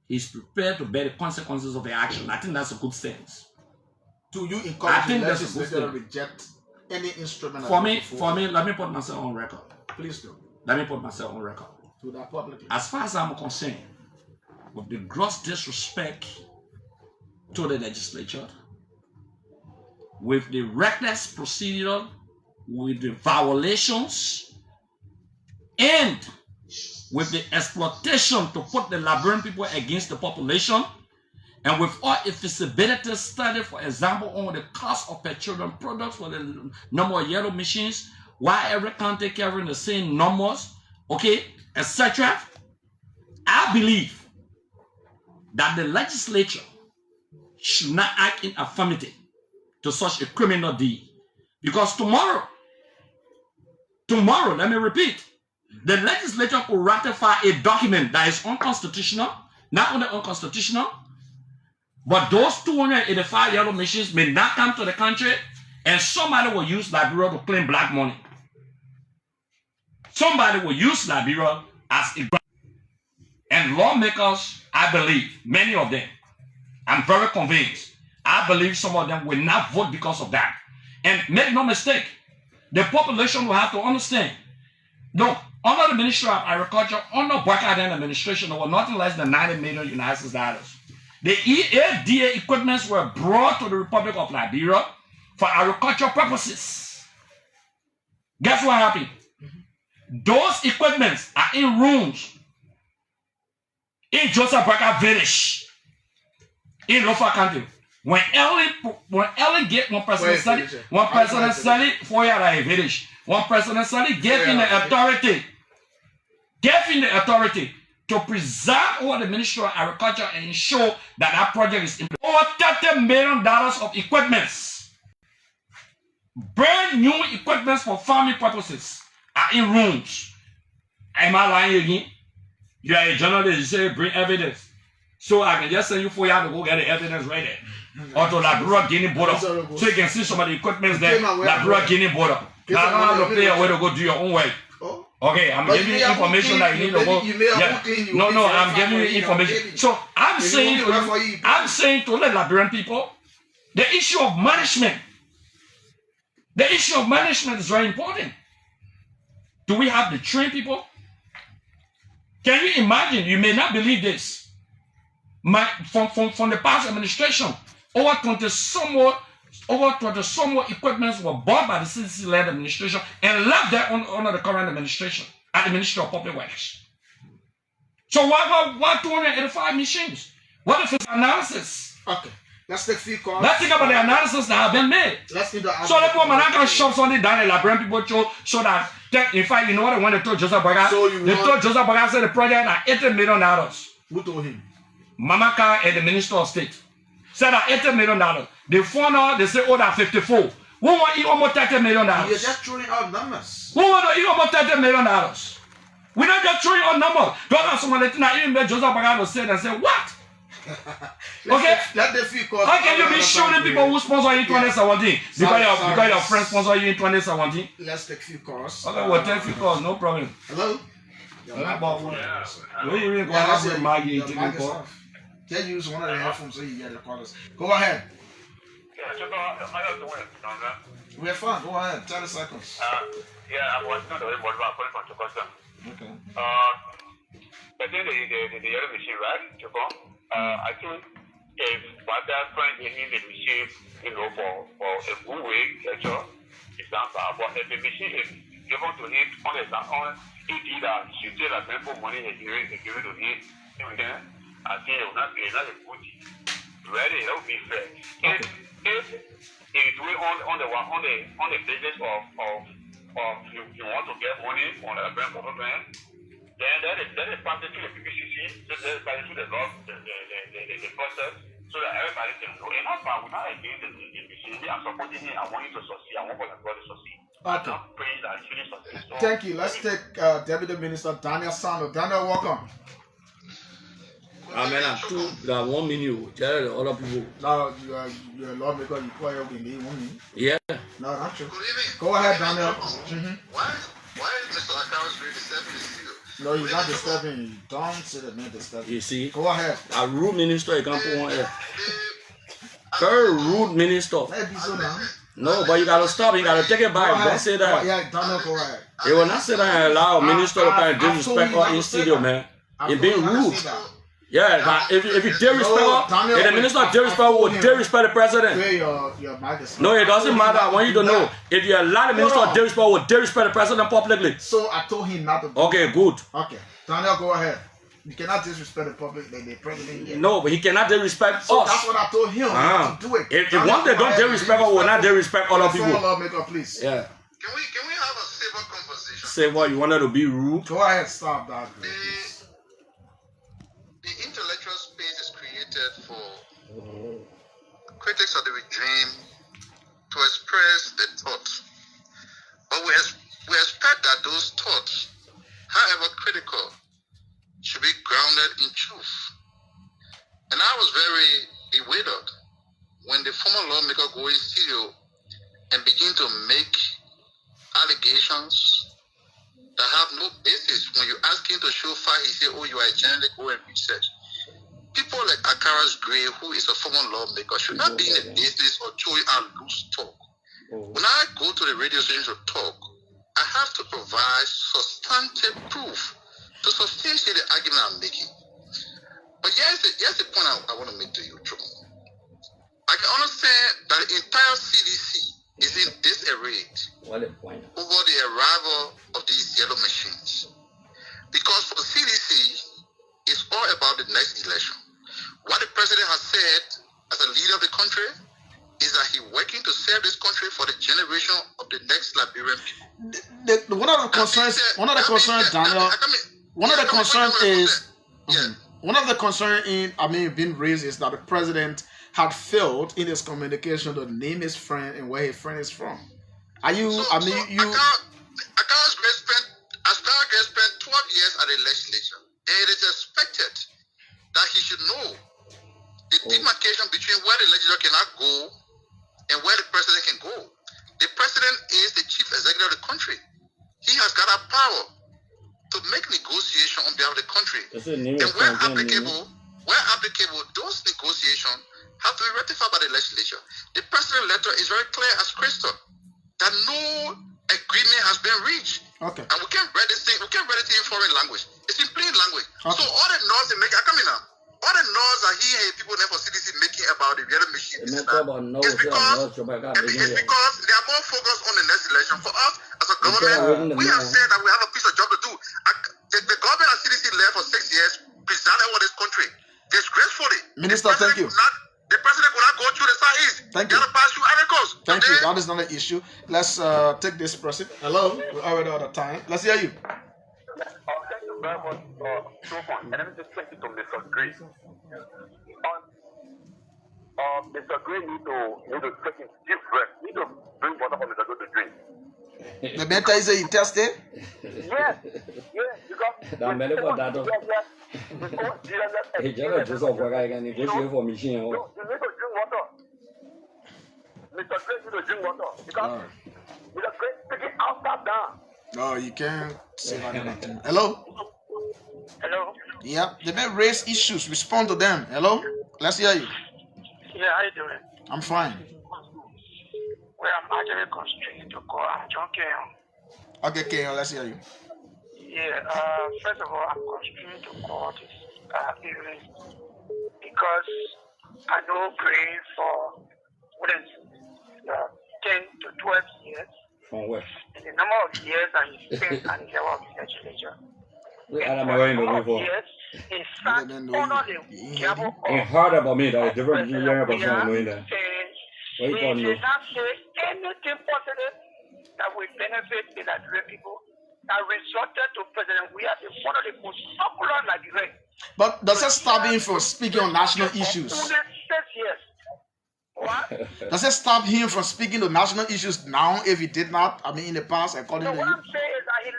he's prepared to bear the consequences of the action. I think that's a good stance. Do you I encourage the think that's a good legislature to thing. reject any instrument? For me, let me put myself on record. Please do. Let me put myself on record. Do that publicly. As far as I'm concerned, with the gross disrespect to the legislature, with the reckless procedure, with the violations, and with the exploitation to put the Liberian people against the population, and with all a feasibility study, for example, on the cost of petroleum products for the number of yellow machines, why every county carrying the same numbers, okay, etc. I believe that the legislature should not act in affirmative to such a criminal deed. Because tomorrow, let me repeat, the legislature could ratify a document that is unconstitutional, not only unconstitutional, but those 285 yellow machines may not come to the country, and somebody will use Liberia to claim black money. Somebody will use Liberia as a... And lawmakers, I believe, many of them, I'm very convinced, I believe some of them will not vote because of that. And make no mistake, the population will have to understand. Look, under the Ministry of Agriculture, under Biden administration, there was nothing less than 90 million United States dollars. The EADA equipments were brought to the Republic of Liberia for agricultural purposes. Guess what happened? Those equipments are in rooms in Joseph Barker Village in Lofa County. When Ellen get one person study 4 years at a village, one person study gave him the authority to preserve over the Ministry of Agriculture and ensure that that project is implemented. Over $30 million of equipments, brand new equipments for farming purposes, are in rooms. Am I lying again? You are a journalist, you say bring evidence. So I can just send you 4 years to go get the evidence right there. Or to Liberia Guinea border. So you can see some of the equipments there, Liberia Guinea border. Now I don't have to pay a way to go do your own work. Oh, Okay, I'm giving you information that you need to go. Yeah. No, I'm giving you information. So I'm saying to the Liberian people, the issue of management. The issue of management is very important. Do we have the trained people? Can you imagine? You may not believe this. From the past administration, over 20 somewhat equipments were bought by the CDC-led administration and left there under the current administration at the Ministry of Public Works. So why 285 machines? What if it's analysis? Okay. Let's take a few calls. Let's think about the analysis that have been made. Let's do the So the woman not gonna shove something down the Liberian people so that in fact, you know what I want to tell Joseph Baga? They told Joseph Baga said the project at $80 million. Who told him? Mamaka and the Minister of State said at $80 million. The phone out, they say, oh, that 54. Who want to eat almost $30 million? You're just throwing out numbers. Who want to eat almost $30 million? We're not just throwing out numbers. Don't have someone that even Joseph Baga was saying and say, what? Okay? Let the few calls. How can you be showing people who sponsor you in 2017? Because your friends sponsor you in 2017? Let's take a few calls. Okay, we'll take a few calls, no problem. Hello? Can you use one of the headphones so you get the callers? Go ahead. We're fine. Go ahead. 30 seconds. I was not the way from Chocosam. Okay. I think the yellow machine, right? I think if what they're trying to hit the machine, for a good way, lecture, it's not bad. But if the machine is given to hit on it either you tell a people money and give it to hit, I think it will not be a good ready, that would be fair. If it's doing on the basis of you want to get money on a bank of a plan, then that is partly to the PPCC, that is partly to the law, the process, so that everybody can know. And we're not against the PPCC. I'm supporting it. I want you to succeed. I want for the to succeed. Okay. I'm praying that you really succeed. So, thank you. Let's take Deputy Minister Daniel Sando. Daniel, welcome. I mean, that 1 minute, tell the other people. No, you're a lawmaker, you play over me 1 minute. Yeah. No, not true. Good evening. Go ahead, Daniel. Why is Mr. Acarous really disturbing the studio? No, he's not disturbing you. Don't say the man disturbing. You see? Go ahead. A rude minister, you can't put one here. Very rude minister. Let it be so now. No, but you gotta stop. You gotta take it back. Don't say that. Yeah, Daniel, go ahead. They will not sit down and allow a minister to kind of disrespect her in studio, man. It's being rude. Yeah, but if you dare respect her, if the minister dare respect her, will dare respect the president. No, it doesn't matter. I want you to know. If you allow the minister dare respect, will dare respect the president publicly. So I told him not to do Okay, good. Okay. Daniel, go ahead. You cannot disrespect the public, the president yet. No, but he cannot dare respect so us. that's what I told him not to do it. If one day don't dare respect her, will not dare respect other people. Lawmaker, please. Yeah. Can we have a civil conversation? Say what, you wanted to be rude? Go ahead, stop that. The intellectual space is created for critics of the regime to express their thoughts. But we expect that those thoughts, however critical, should be grounded in truth. And I was very bewildered when the former lawmaker go in studio and begin to make allegations that have no basis. When you ask him to show fire, he say, oh, you are a journalist, go and research. People like Acarous Gray, who is a former lawmaker, should not be in the business of throwing out loose talk. When I go to the radio station to talk, I have to provide substantive proof to substantiate the argument I'm making. But here's the point I want to make to you, Joe. I can understand that the entire CDC is in disarray over the arrival of these yellow machines. Because for the CDC, it's all about the next election. What the president has said as a leader of the country is that he's working to serve this country for the generation of the next Liberian people. One of the concerns, Daniel, one of the concerns being raised is that the president had failed in his communication to name his friend and where his friend is from. Are you? Acarous spent 12 years at the legislature, and it is expected that he should know the demarcation between where the legislature cannot go and where the president can go. The president is the chief executive of the country. He has got a power. to make negotiation on behalf of the country. And where applicable, those negotiations have to be ratified by the legislature. The president letter is very clear as crystal that no agreement has been reached. Okay. And we can't read this thing, in foreign language. It's in plain language. Okay. So all the noise they make, I come in now. All the noise I hear people there for CDC making about the yellow machine is because they are more focused on the next election. For us as a government, we have said that we have a piece of job to do. The government and CDC left for 6 years, presided over this country disgracefully. Minister, thank you. The president will not go through the southeast. Thank you. Pass through Ivory Coast. Thank you. That is not an issue. Let's take this person. Hello. We're already out of time. Let's hear you. Thank you very much for 2 points. And let me just take it to Mr. Gray. Mr. Gray need to take his deep breath. Need to bring water for Mr. Gray to drink. The better is he tested? Yes, because that many for that. He just over again negotiate for machine. You need to drink water. Mr. Gray need to drink water because Mr. Gray speaking outside down. No, you can't say that. Hello? Hello? Yeah, they may raise issues. Respond to them. Hello? Let's hear you. Yeah, how you doing? I'm fine. Well, I'm actually constrained to call. I'm John Keon. Okay, Keon, let's hear you. Yeah, first of all, I'm constrained to call this evening because I know Gray for what is 10 to 12 years. From where? And the number of years that he spent and the level of his legislature. Yes, in fact, honor the Gabo and hard about me, that is different than you about knowing that. He did not say anything positive that will benefit the Liberian people that resulted to President we are one of the most popular Liberians. But does it stop him from speaking on national issues? Yes. What? Does it stop him from speaking on national issues now if he did not? I mean, in the past, according to you? What I'm saying is that he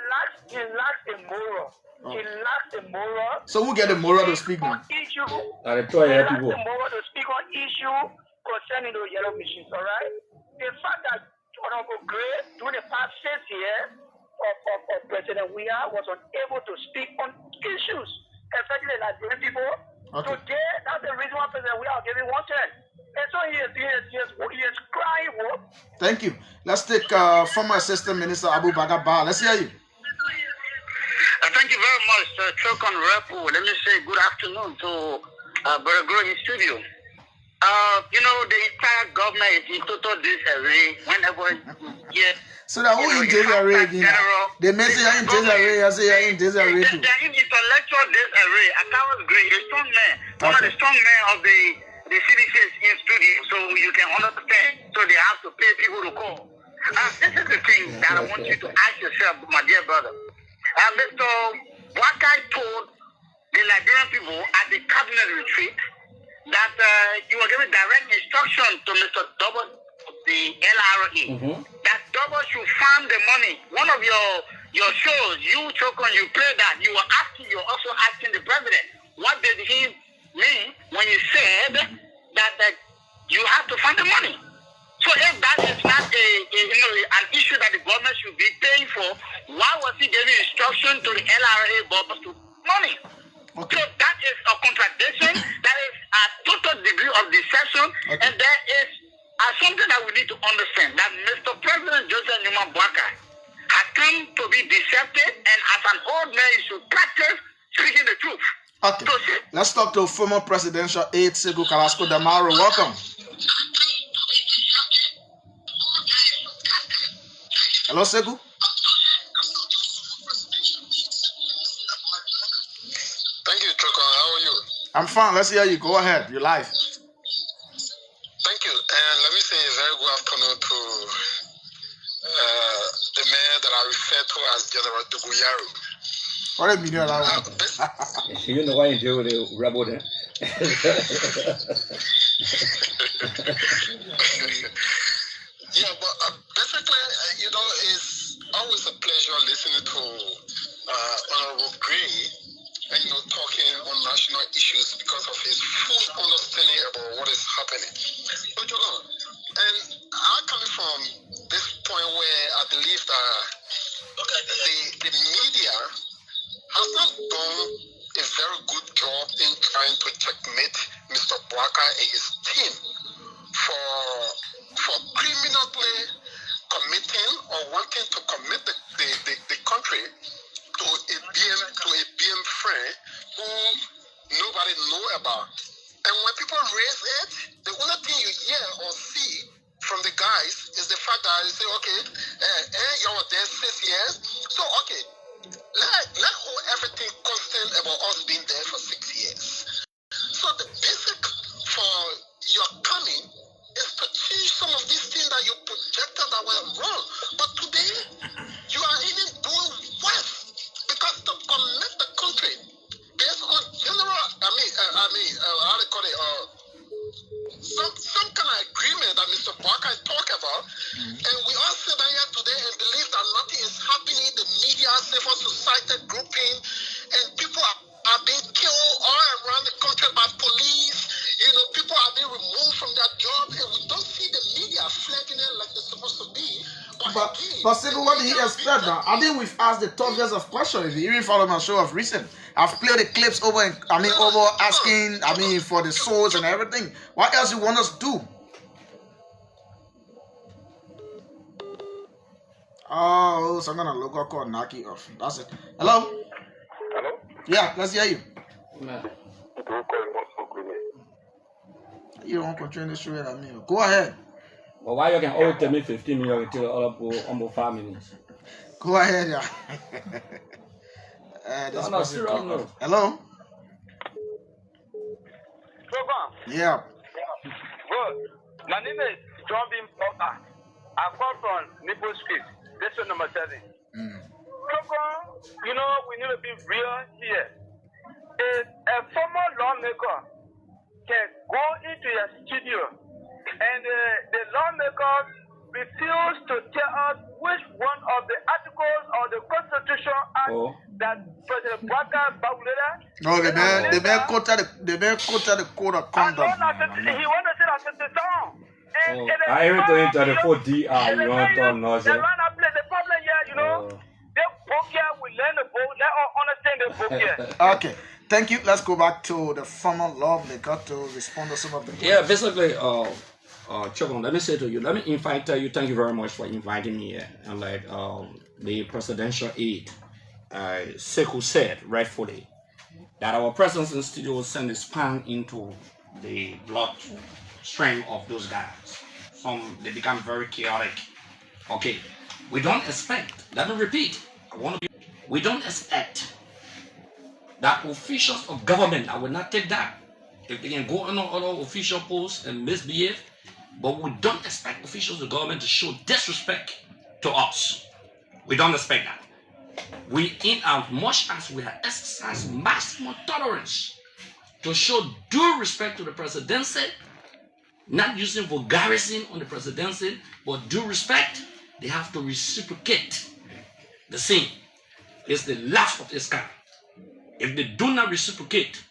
lacks a moral. Oh. He lacks a moral. So who get the moral to speak now? Issue. I try He lacks people. the moral to speak on issue concerning the yellow machines, all right? The fact that Honorable Gray, during the past 6 years of President Weah, was unable to speak on issues affecting the Liberian people. Okay. Today, that's the reason why President Weah is giving 110. And so he is crying wolf. Thank you. Let's take former Assistant Minister Abu Bakar Ba. Let's hear you. Thank you very much, Chokon Repo. Let me say good afternoon to Brother Grow in studio. The entire government is in total disarray whenever you So that who in disarray again? They may say you're in disarray, I say you're in disarray too. They're in intellectual disarray. Acarous Gray, a strong man, one of the strong men of the CDC in studio, so you can understand. So they have to pay people to call. This is the thing that I want you to ask yourself, my dear brother. Mr. Wakai told the Liberian people at the cabinet retreat that you were giving direct instruction to Mr. Double of the LRE that Double should fund the money. One of your shows, you Chokon, you played that. You were also asking the president, what did he mean when he said that you have to fund the money? So if that is not an issue that the government should be paying for, why was he giving instruction to the LRA boss to money? Okay. So that is a contradiction. That is a total degree of deception, Okay. and there is something that we need to understand that Mr. President Joseph Numa Bwaka has come to be deceptive, and as an old man, he should practice speaking the truth. Okay. Let's talk to former presidential aide Segu Kalasco Damaro. Welcome. Hello, Segu. Thank you, Choko. How are you? I'm fine. Let's hear you. Go ahead. You're live. Thank you. And let me say a very good afternoon to the man that I refer to as General Duguyaro. What a million that You know why you deal with the rebel then? Yeah, but basically, it's always a pleasure listening to Honorable Gray and, talking on national issues because of his full understanding about what is happening. And I'm coming from this point where I believe that the media done a very good job in trying to checkmate Mr. Bwaka and his team for criminally committing or wanting to commit the country to a BM friend who nobody know about. And when people raise it, the only thing you hear or see from the guys is the fact that you say, okay, you were there 6 years. So, okay, let hold everything constant about us being there for 6 years. So the basic for your coming is to change some of these things that you projected that were wrong. But today, you are even doing worse because to connect the country based on general, how they call it, some kind of agreement that Mr. Barker talk about, and we all sit down here today and believe that nothing is happening. The media, civil society grouping, and people are being killed all around the country by police. You know, people are being removed from their job, and we don't see the media flagging it like they're supposed to be. But Sibu, what did he expect now? I think we've asked the toughest of questions. If you even follow my show of recent, I've played the clips over asking, for the souls and everything. What else you want us to do? Oh, so I'm gonna logo call Naki off. That's it. Hello? Hello? Yeah, let's hear you. Nah. You don't control the show at me. Go ahead. But why you can always tell me 15 minutes until all up almost 5 minutes? Go ahead, yeah. No, serious no. Hello? Yeah. Good. My name is John B. Porter. I come from Nipple Street, district number 7. You know, we need to be real here. If a former lawmaker can go into your studio and the lawmakers refuse to tell us which one of the articles of the Constitution Act that President Bwaka violated. No, they may quoted the code of conduct. He want to say that it's the song. I even to enter the 4DR, you want to know. The problem here, you know, they book here, we learn the book, let us understand the book here. Okay, thank you. Let's go back to the former lawmaker to respond to some of the questions. Yeah, basically, Chokon, let me say to you, let me tell you, thank you very much for inviting me here. And like the presidential aide, Sekou said rightfully that our presence in studio will send a span into the blood stream of those guys. They become very chaotic. Okay, we don't expect, let me repeat, we don't expect that officials of government, I will not take that, if they can go on other official posts and misbehave, but we don't expect officials of government to show disrespect to us. We don't expect that. We, in as much as we have exercised maximum tolerance to show due respect to the presidency, not using vulgarism on the presidency, but due respect, they have to reciprocate the same. It's the last of its kind. If they do not reciprocate,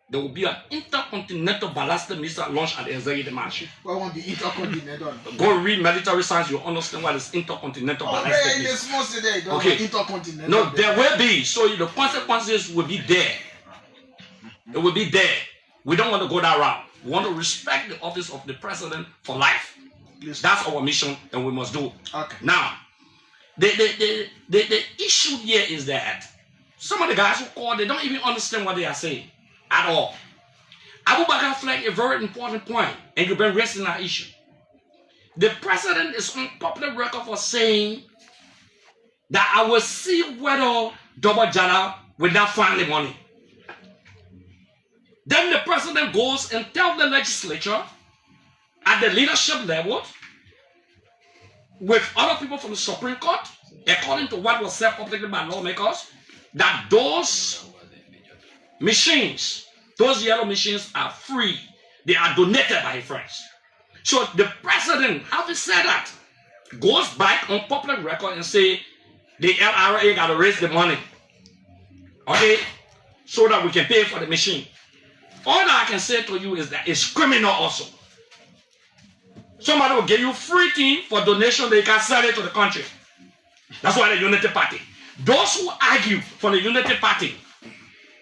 there will be an intercontinental ballistic missile launched at the executive mansion. What want the intercontinental? Go read military science, you'll understand what is intercontinental ballistic missile. Okay. Intercontinental. No, there will be. So the consequences will be there. It will be there. We don't want to go that route. We want to respect the office of the president for life. Yes. That's our mission, and we must do. Okay. Now, the issue here is that some of the guys who call, they don't even understand what they are saying at all. Abu Bakr flagged a very important point, and you've been raising that issue. The president is on public record for saying that I will see whether Double Jada will not find the money. Then the president goes and tells the legislature at the leadership level with other people from the Supreme Court, according to what was said publicly by lawmakers, that those machines, those yellow machines are free. They are donated by his friends. So the president, having said that, goes back on public record and say the LRA got to raise the money, okay, so that we can pay for the machine. All that I can say to you is that it's criminal also. Somebody will give you free thing for donation, they can sell it to the country. That's why the Unity Party. Those who argue for the Unity Party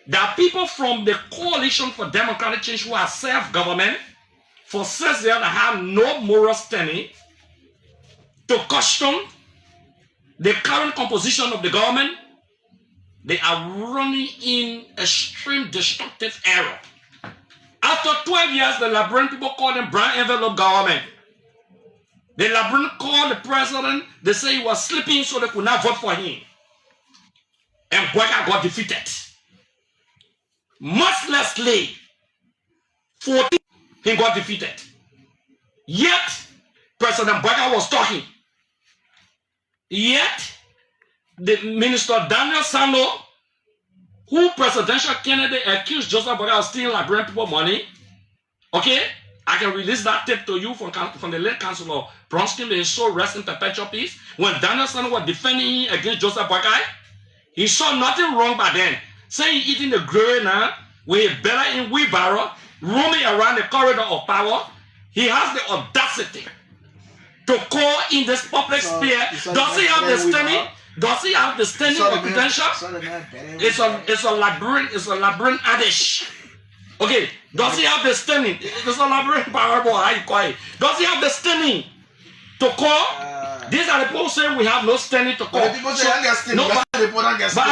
There are people from the Coalition for Democratic Change who are self-government for 6 years that have no moral standing to question the current composition of the government. They are running in extreme destructive error. After 12 years, the Liberian people call them brown envelope government. The Liberian called the president, they say he was sleeping so they could not vote for him. And Boyka got defeated. Mercilessly, 14, he got defeated. Yet, President Boyka was talking. Yet, the Minister Daniel Sando, who presidential candidate accused Joseph Boyka of stealing Liberian people money, okay, I can release that tape to you from the late Councilor Bronsky, may his soul rest in perpetual peace. When Daniel Sando was defending him against Joseph Boyka, he saw nothing wrong by then. Saying he eating the gray now, with a belly in wheelbarrow, roaming around the corridor of power, he has the audacity to call in this public sphere. Does he have the standing? Does he have the standing or credential? It's a Liberian adage. Okay, does he have the standing? It's a Liberian parable. How you call it? Does he have the standing to call? These are the people saying we have no standing to call. But I'm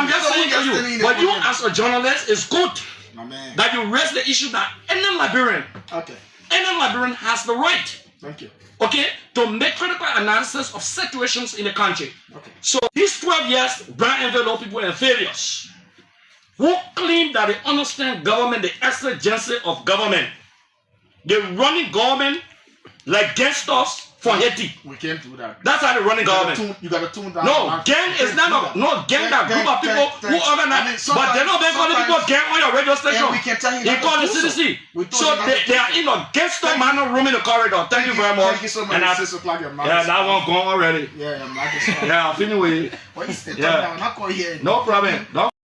just saying to you, but you as a journalist, it's good that you raise the issue that any Liberian has the right. Thank you. Okay, to make critical analysis of situations in the country. Okay. So these 12 years, brown envelope people and failures who claim that they understand government, the exigency of government. They running government like gangsters for Haiti. We can't do that. That's how they running government. You got to tune down. No, gang is not gang that group of people who organize, but they're not calling people gang on your radio station. We can tell you. They call the CDC. So they are in a gangster manner room in the corridor. Thank you very much. Thank you so much. Yeah, that one gone already. Yeah, I'm not. Yeah, anyway. Yeah. No problem. No.